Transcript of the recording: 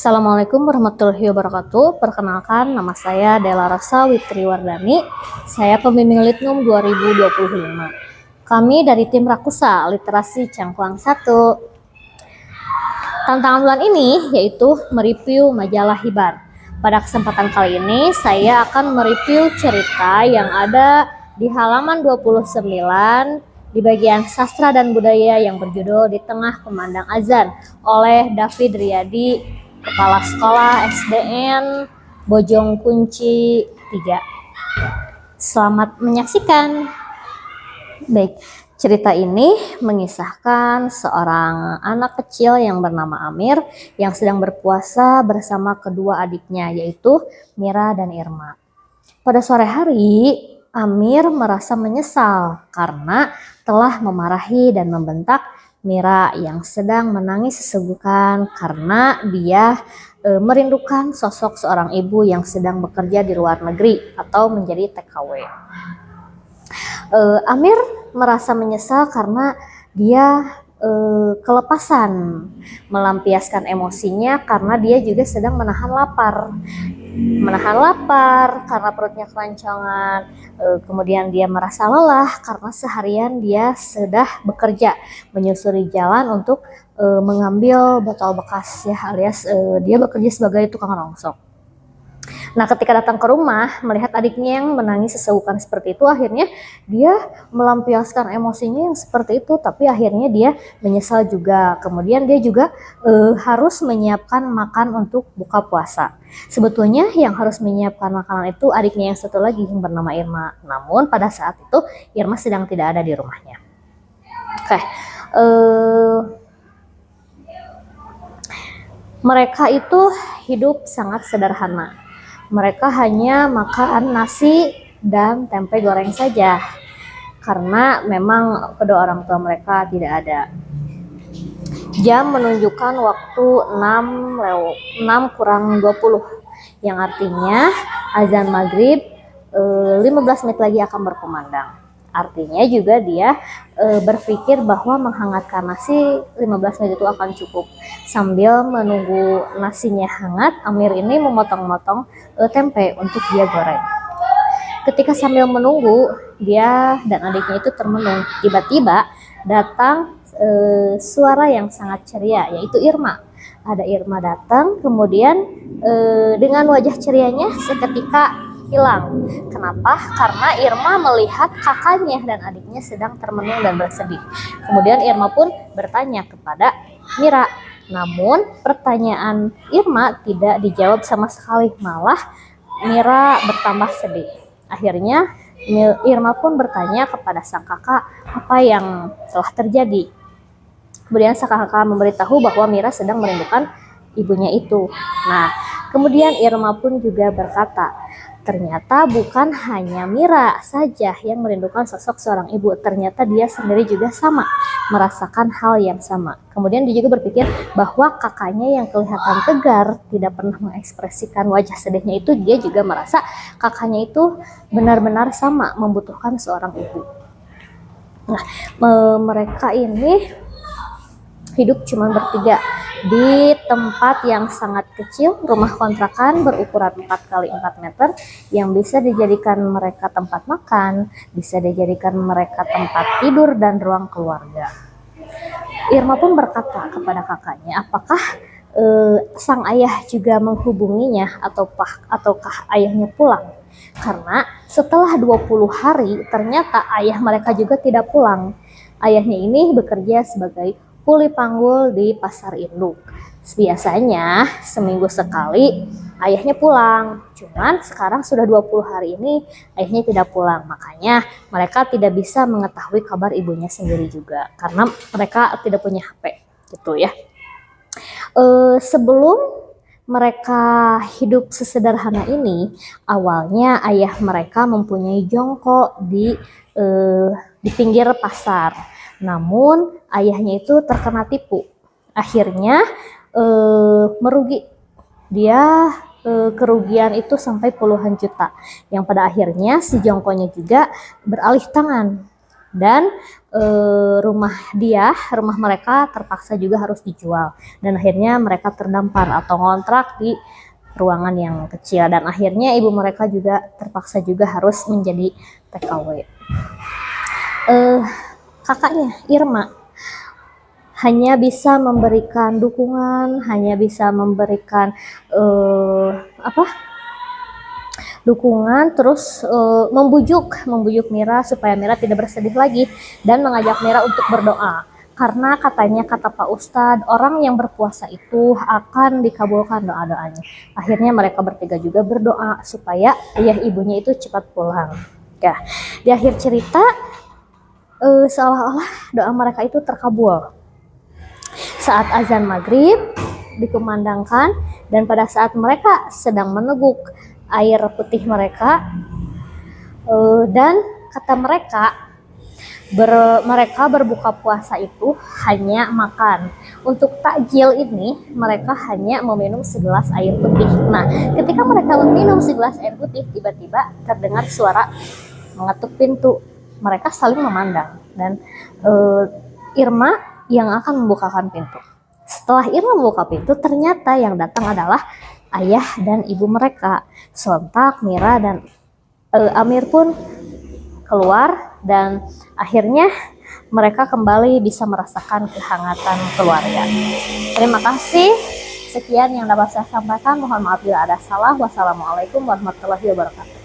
Assalamualaikum warahmatullahi wabarakatuh. Perkenalkan, nama saya Dela Rasa Witriwardani. Saya pembimbing Litnum 2025. Kami dari tim Rakusa Literasi Cangkuang 1. Tantangan bulan ini yaitu mereview majalah Hibar. Pada kesempatan kali ini saya akan mereview cerita yang ada di halaman 29 di bagian sastra dan budaya yang berjudul Di Tengah Kumandang Azan oleh David Riyadi, Kepala Sekolah SDN Bojong Kunci 3. Selamat menyaksikan. Baik, cerita ini mengisahkan seorang anak kecil yang bernama Amir yang sedang berpuasa bersama kedua adiknya, yaitu Mira dan Irma. Pada sore hari, Amir merasa menyesal karena telah memarahi dan membentak Mira yang sedang menangis sesenggukan karena dia merindukan sosok seorang ibu yang sedang bekerja di luar negeri atau menjadi TKW. Amir merasa menyesal karena dia kelepasan melampiaskan emosinya karena dia juga sedang menahan lapar karena perutnya keroncongan. Kemudian dia merasa lelah karena seharian dia sudah bekerja menyusuri jalan untuk mengambil botol bekas ya, alias dia bekerja sebagai tukang rongsok. Nah, ketika datang ke rumah melihat adiknya yang menangis sesenggukan seperti itu, akhirnya dia melampiaskan emosinya yang seperti itu, tapi akhirnya dia menyesal juga. Kemudian dia juga harus menyiapkan makan untuk buka puasa. Sebetulnya yang harus menyiapkan makanan itu adiknya yang satu lagi yang bernama Irma. Namun pada saat itu Irma sedang tidak ada di rumahnya. Oke, mereka itu hidup sangat sederhana. Mereka hanya makan nasi dan tempe goreng saja karena memang kedua orang tua mereka tidak ada. Jam menunjukkan waktu 6 kurang 20 yang artinya azan maghrib 15 menit lagi akan berkumandang. Artinya juga dia berpikir bahwa menghangatkan nasi 15 menit itu akan cukup. Sambil menunggu nasinya hangat, Amir ini memotong-motong tempe untuk dia goreng. Ketika sambil menunggu, dia dan adiknya itu termenung. Tiba-tiba datang suara yang sangat ceria, yaitu Irma. Ada Irma datang, kemudian dengan wajah cerianya seketika hilang. Kenapa? Karena Irma melihat kakaknya dan adiknya sedang termenung dan bersedih. Kemudian Irma pun bertanya kepada Mira. Namun pertanyaan Irma tidak dijawab sama sekali, malah Mira bertambah sedih. Akhirnya Irma pun bertanya kepada sang kakak apa yang telah terjadi. Kemudian sang kakak memberitahu bahwa Mira sedang merindukan ibunya itu. Nah, kemudian Irma pun juga berkata, ternyata bukan hanya Mira saja yang merindukan sosok seorang ibu, ternyata dia sendiri juga sama, merasakan hal yang sama. Kemudian dia juga berpikir bahwa kakaknya yang kelihatan tegar, tidak pernah mengekspresikan wajah sedihnya itu, dia juga merasa kakaknya itu benar-benar sama membutuhkan seorang ibu. Nah, mereka ini hidup cuma bertiga di tempat yang sangat kecil, rumah kontrakan berukuran 4x4 meter yang bisa dijadikan mereka tempat makan, bisa dijadikan mereka tempat tidur dan ruang keluarga. Irma pun berkata kepada kakaknya, apakah sang ayah juga menghubunginya ataukah ayahnya pulang? Karena setelah 20 hari ternyata ayah mereka juga tidak pulang. Ayahnya ini bekerja sebagai kuli panggul di pasar induk. Biasanya seminggu sekali ayahnya pulang. Cuman sekarang sudah 20 hari ini ayahnya tidak pulang. Makanya mereka tidak bisa mengetahui kabar ibunya sendiri juga. Karena mereka tidak punya HP gitu ya. Sebelum mereka hidup sesederhana ini, awalnya ayah mereka mempunyai jongkok di pinggir pasar. Namun ayahnya itu terkena tipu. Akhirnya merugi. Dia kerugian itu sampai puluhan juta. Yang pada akhirnya si jongkonya juga beralih tangan. dan rumah mereka terpaksa juga harus dijual, dan akhirnya mereka terdampar atau ngontrak di ruangan yang kecil, dan akhirnya ibu mereka juga terpaksa juga harus menjadi TKW. Kakaknya Irma hanya bisa memberikan dukungan, hanya bisa memberikan dukungan, terus membujuk Mira supaya Mira tidak bersedih lagi, dan mengajak Mira untuk berdoa. Karena katanya, kata Pak Ustadz, orang yang berpuasa itu akan dikabulkan doa-doanya. Akhirnya mereka bertiga juga berdoa supaya ayah ibunya itu cepat pulang. Ya, di akhir cerita seolah-olah doa mereka itu terkabul. Saat azan maghrib dikumandangkan, dan pada saat mereka sedang meneguk air putih mereka, dan kata mereka berbuka puasa itu hanya makan. Untuk takjil ini mereka hanya meminum segelas air putih. Nah, ketika mereka meminum segelas air putih, tiba-tiba terdengar suara mengetuk pintu. Mereka saling memandang, dan Irma yang akan membukakan pintu. Setelah Irma membuka pintu, ternyata yang datang adalah ayah dan ibu mereka. Sontak Mira dan Amir pun keluar, dan akhirnya mereka kembali bisa merasakan kehangatan keluarga. Terima kasih. Sekian yang dapat saya sampaikan. Mohon maaf bila ada salah. Wassalamualaikum warahmatullahi wabarakatuh.